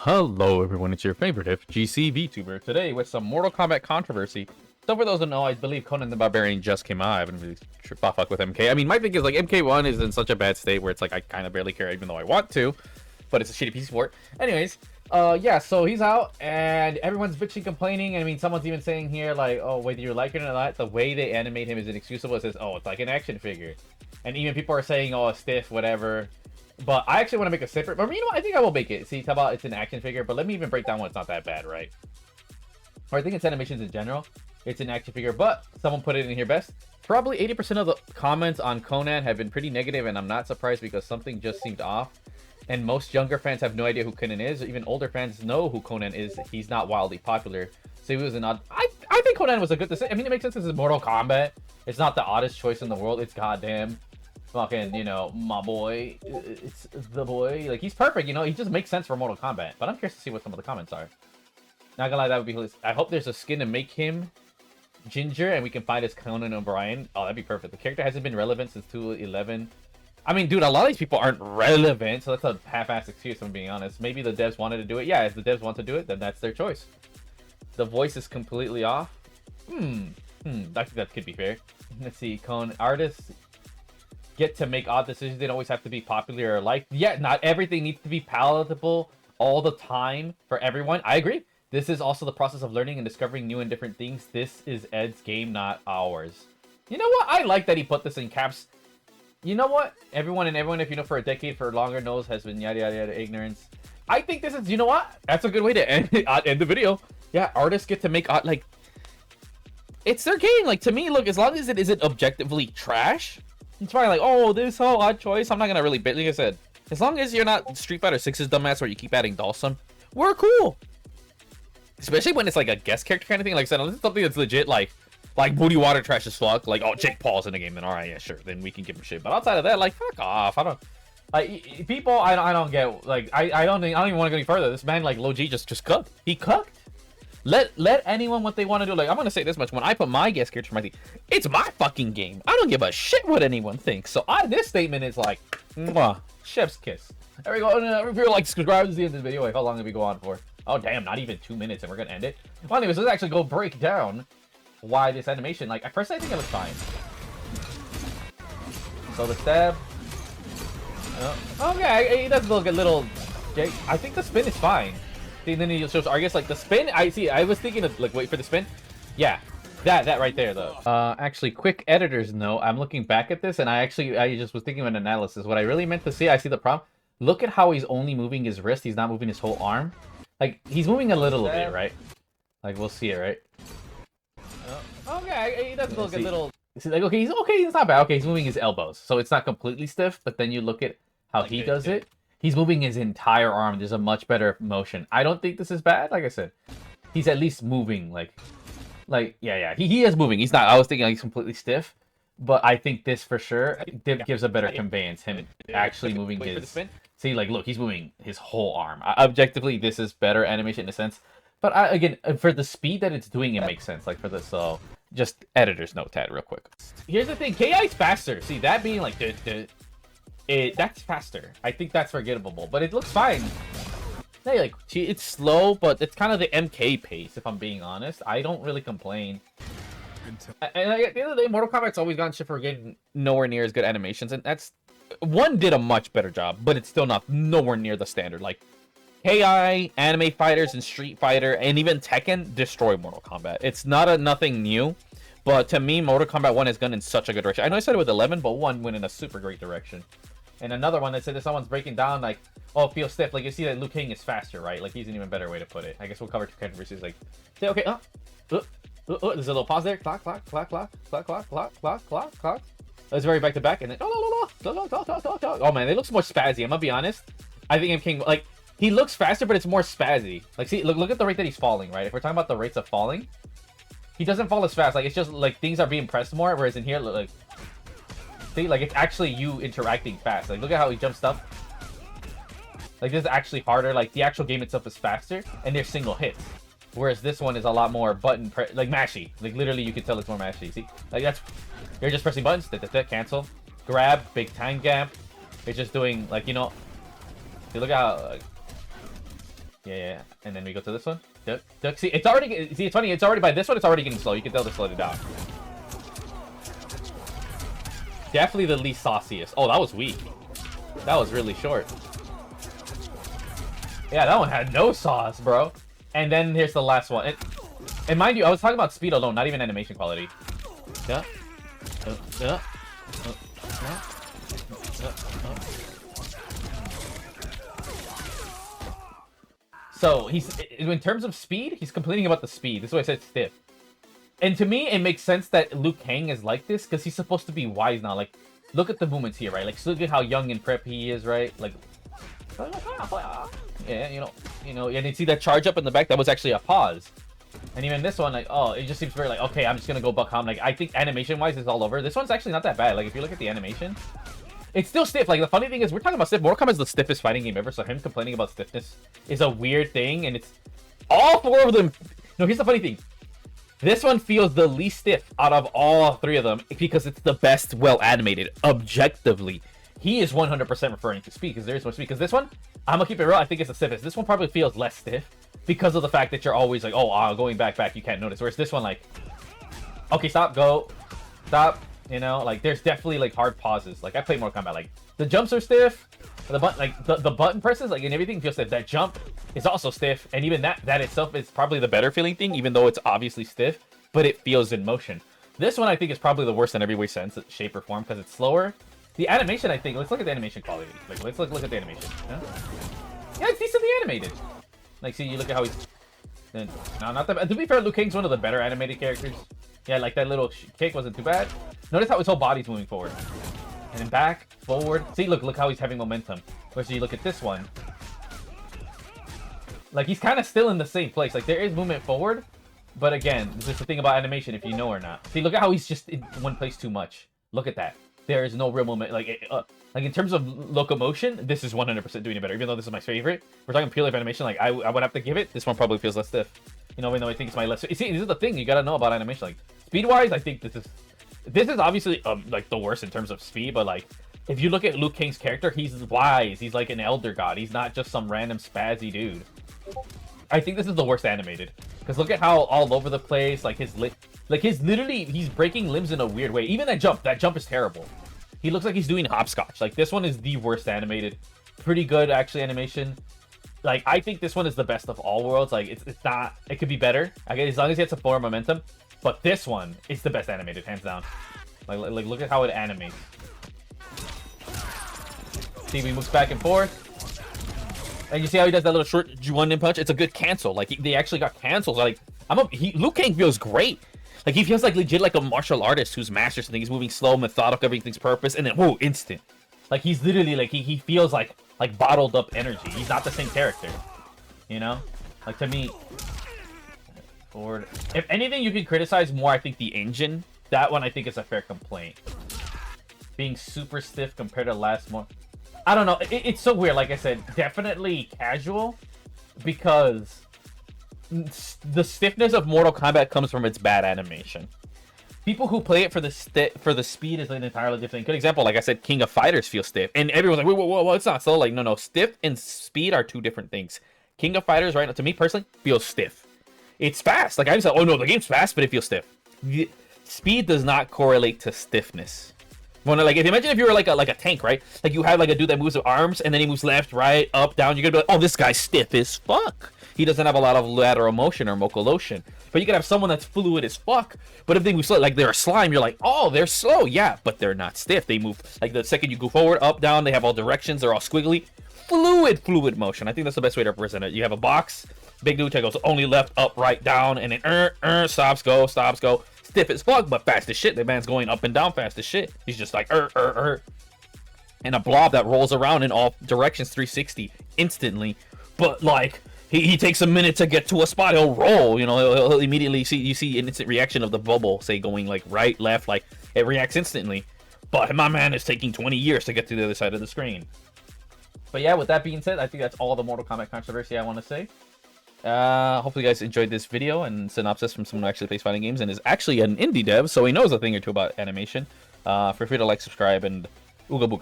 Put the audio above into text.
Hello everyone, it's your favorite FGC VTuber. Today with some Mortal Kombat controversy. So for those who know, I believe Conan the Barbarian just came out. I haven't really fuck with MK. I mean, my thing is like MK1 is in such a bad state where it's like I kind of barely care even though I want to. But it's a shitty piece of work. Anyways, yeah, so he's out and everyone's bitching, complaining. I mean, someone's even saying here like, oh, whether you like it or not, the way they animate him is inexcusable. It says, oh, it's like an action figure. And even people are saying, oh, stiff, whatever. But I actually want to make a separate, but you know what? I think I will make it. See, talk about it's an action figure, but let me even break down why it's not that bad, right? Or I think it's animations in general. It's an action figure, but someone put it in here best. Probably 80% of the comments on Conan have been pretty negative, and I'm not surprised because something just seemed off. And most younger fans have no idea who Conan is. Even older fans know who Conan is. He's not wildly popular. So he was an odd... I think Conan was a good decision. I mean, it makes sense. This is Mortal Kombat. It's not the oddest choice in the world. It's goddamn... fucking, you know, my boy, it's the boy. Like, he's perfect, you know, he just makes sense for Mortal Kombat. But I'm curious to see what some of the comments are. Not gonna lie, that would be hilarious. I hope there's a skin to make him Ginger and we can find his Conan O'Brien. Oh, that'd be perfect. The character hasn't been relevant since 2011. I mean, dude, a lot of these people aren't relevant, so that's a half-assed excuse, if I'm being honest. Maybe the devs wanted to do it. Yeah, if the devs want to do it, then that's their choice. The voice is completely off. I think that could be fair. Let's see, Conan artists get to make odd decisions. They don't always have to be popular or liked. Yeah, not everything needs to be palatable all the time for everyone. I agree. This is also the process of learning and discovering new and different things. This is Ed's game, not ours. You know what? I like that he put this in caps. You know what? Everyone, if you know for a decade, for longer, knows has been yada yada yada ignorance. I think this is, you know what? That's a good way to end the video. Yeah, artists get to make odd, like, it's their game. Like, to me, look, as long as it isn't objectively trash, it's probably like, oh, this whole odd choice. I'm not gonna really, like I said, as long as you're not Street Fighter 6's dumbass where you keep adding Dawson, we're cool. Especially when it's like a guest character kind of thing. Like I said, unless it's something that's legit, like Booty Water trash as fuck. Like, oh, Jake Paul's in the game, then all right, yeah, sure, then we can give him shit. But outside of that, like, fuck off. I don't, like, people, I don't get, like, I don't even want to go any further. This man, like, Low-G just cooked. He cooked. Let anyone what they want to do. Like, I'm gonna say this much: when I put my guest character for my team, it's my fucking game. I don't give a shit what anyone thinks. So this statement is like, mwah, chef's kiss. There we go. If you're like, subscribe to the end of the video. Like, how long did we go on for? Oh damn, not even 2 minutes, and we're gonna end it. Well, anyways, let's actually go break down why this animation. Like, at first I think it looks fine. So the stab. Okay, he does look a little. I think the spin is fine. And then he shows, I guess, like the spin. I was thinking of like, wait for the spin. Yeah, that right there though. Actually, quick editor's note. I'm looking back at this, and I just was thinking of an analysis. What I really meant to see, I see the problem. Look at how he's only moving his wrist. He's not moving his whole arm. Like, he's moving a little bit, right? Like, we'll see it, right? Okay, he does look a little. See, like, okay, he's not bad. Okay, he's moving his elbows, so it's not completely stiff. But then you look at how he does it. He's moving his entire arm. There's a much better motion. I don't think this is bad. Like I said, he's at least moving. Yeah. He is moving. He's not. I was thinking like he's completely stiff, but I think this for sure gives a better conveyance. Him actually moving his. See, like, look, he's moving his whole arm. Objectively, this is better animation in a sense. But again, for the speed that it's doing, it makes sense. Like for this, so just editor's note, Tad, real quick. Here's the thing: KI's faster. See that being like that's faster. I think that's forgettable, but it looks fine. Hey, like, it's slow, but it's kind of the MK pace, if I'm being honest. I don't really complain. And at the end of the day, Mortal Kombat's always gotten shit for getting nowhere near as good animations, and that's... One did a much better job, but it's still not nowhere near the standard. Like, KI, Anime Fighters, and Street Fighter, and even Tekken destroy Mortal Kombat. It's not nothing new, but to me, Mortal Kombat 1 has gone in such a good direction. I know I said it with 11, but 1 went in a super great direction. And another one that said that someone's breaking down, like, oh, it feels stiff. Like, you see that Liu Kang is faster, right? Like, he's an even better way to put it. I guess we'll cover two controversies. Like, say, okay, there's a little pause there. Clock. Let's vary back to back, and then, oh, man, they look so much spazzy. I'm gonna be honest. I think MK, like, he looks faster, but it's more spazzy. Like, see, look at the rate that he's falling, right? If we're talking about the rates of falling, he doesn't fall as fast. Like, it's just, like, things are being pressed more, whereas in here, like, see, like, it's actually you interacting fast. Like, look at how he jumps up. Like, this is actually harder. Like, the actual game itself is faster, and they're single hits. Whereas this one is a lot more button like mashy. Like, literally, you can tell it's more mashy. See, like, that's, you're just pressing buttons. Cancel, grab, big time gap. It's just doing, like, you know. See, look at how, Yeah. And then we go to this one. Duck, duck. See, it's already. See, it's funny. It's already by this one. It's already getting slow. You can tell they slowed it down. Definitely the least sauciest. Oh, that was weak. That was really short. Yeah, that one had no sauce, bro. And then here's the last one. And mind you, I was talking about speed alone, not even animation quality. Yeah. So he's in terms of speed, he's complaining about the speed. This is why I said stiff. And to me, it makes sense that Liu Kang is like this because he's supposed to be wise now. Like, look at the movements here, right? Like, look at how young and prep he is, right? Like, yeah, you know, and you see that charge up in the back. That was actually a pause. And even this one, like, oh, it just seems very like, okay, I'm just gonna go buck hum. Like, I think animation-wise, it's all over. This one's actually not that bad. Like, if you look at the animation, it's still stiff. Like, the funny thing is, we're talking about stiff. Mortal Kombat is the stiffest fighting game ever, so him complaining about stiffness is a weird thing, and it's all four of them. No, here's the funny thing. This one feels the least stiff out of all three of them because it's the best well-animated, objectively. He is 100% referring to speed because there is more speed. Because this one, I'm gonna keep it real, I think it's the stiffest. This one probably feels less stiff because of the fact that you're always like, oh, going back, you can't notice. Whereas this one, like, okay, stop, go, stop, you know, like, there's definitely, like, hard pauses. Like, I play Mortal Kombat, like, the jumps are stiff, the button, like, the button presses, like, and everything feels stiff. That jump is also stiff, and even that itself is probably the better feeling thing, even though it's obviously stiff, but it feels in motion. This one, I think, is probably the worst in every way, sense, shape, or form, because it's slower. The animation, I think, let's look at the animation quality. Like, let's look at the animation. Yeah, it's decently animated. Like, see, you look at how he's... No, not that bad. To be fair, Liu Kang's one of the better animated characters. Yeah, like, that little kick wasn't too bad. Notice how his whole body's moving forward. And then back, forward. See, look how he's having momentum. Whereas you look at this one. Like, he's kind of still in the same place. Like, there is movement forward. But again, this is the thing about animation, if you know or not. See, look at how he's just in one place too much. Look at that. There is no real moment. Like in terms of locomotion, this is 100% doing it better. Even though this is my favorite, we're talking pure life animation. Like I would have to give it. This one probably feels less stiff. You know, even though I think it's my less. See, this is the thing you gotta know about animation. Like speed-wise, I think this is obviously like the worst in terms of speed. But like if you look at Liu Kang's character, he's wise. He's like an elder god. He's not just some random spazzy dude. I think this is the worst animated. Because look at how all over the place, like his literally, he's breaking limbs in a weird way. Even that jump is terrible. He looks like he's doing hopscotch. Like this one is the worst animated. Pretty good actually animation. Like I think this one is the best of all worlds. Like it's not, it could be better. Okay, as long as he has some forward momentum. But this one is the best animated, hands down. Like look at how it animates. See, he moves back and forth. And you see how he does that little short one-in punch? It's a good cancel. Like, they actually got cancels. Like, Liu Kang feels great. Like, he feels like legit like a martial artist who's mastered something. He's moving slow, methodical, everything's purpose, and then, whoa, instant. Like, he's literally, like, he feels like bottled up energy. He's not the same character. You know? Like, to me, forward. If anything you can criticize more, I think the engine. That one, I think, is a fair complaint. Being super stiff compared to last more. I don't know. It's so weird. Like I said, definitely casual because the stiffness of Mortal Kombat comes from its bad animation. People who play it for the speed is an entirely different. Good example. Like I said, King of Fighters feels stiff, and everyone's like, whoa, it's not so. Like, no, stiff and speed are two different things. King of Fighters, right now, to me personally, feels stiff. It's fast. Like I said, oh no, the game's fast, but it feels stiff. Speed does not correlate to stiffness. When, like, imagine if you were like a tank, right? Like you have like a dude that moves with arms and then he moves left, right, up, down. You're gonna be like, oh, this guy's stiff as fuck. He doesn't have a lot of lateral motion or locomotion. But you can have someone that's fluid as fuck. But if they move slow, like they're a slime, you're like, oh, they're slow, yeah, but they're not stiff. They move like the second you go forward, up, down. They have all directions. They're all squiggly. Fluid motion. I think that's the best way to represent it. You have a box, big dude that goes only left, up, right, down, and then stops, go. Stiff as fuck, but fast as shit. The man's going up and down fast as shit. He's just like and a blob that rolls around in all directions 360 instantly. But like he takes a minute to get to a spot. He'll roll, you know. He'll immediately see an instant reaction of the bubble, say going like right, left, like it reacts instantly. But my man is taking 20 years to get to the other side of the screen. But yeah, with that being said, I think that's all the Mortal Kombat controversy I want to say. Hopefully you guys enjoyed this video and synopsis from someone who actually plays fighting games and is actually an indie dev, so he knows a thing or two about animation. Feel free to like, subscribe, and ooga booga.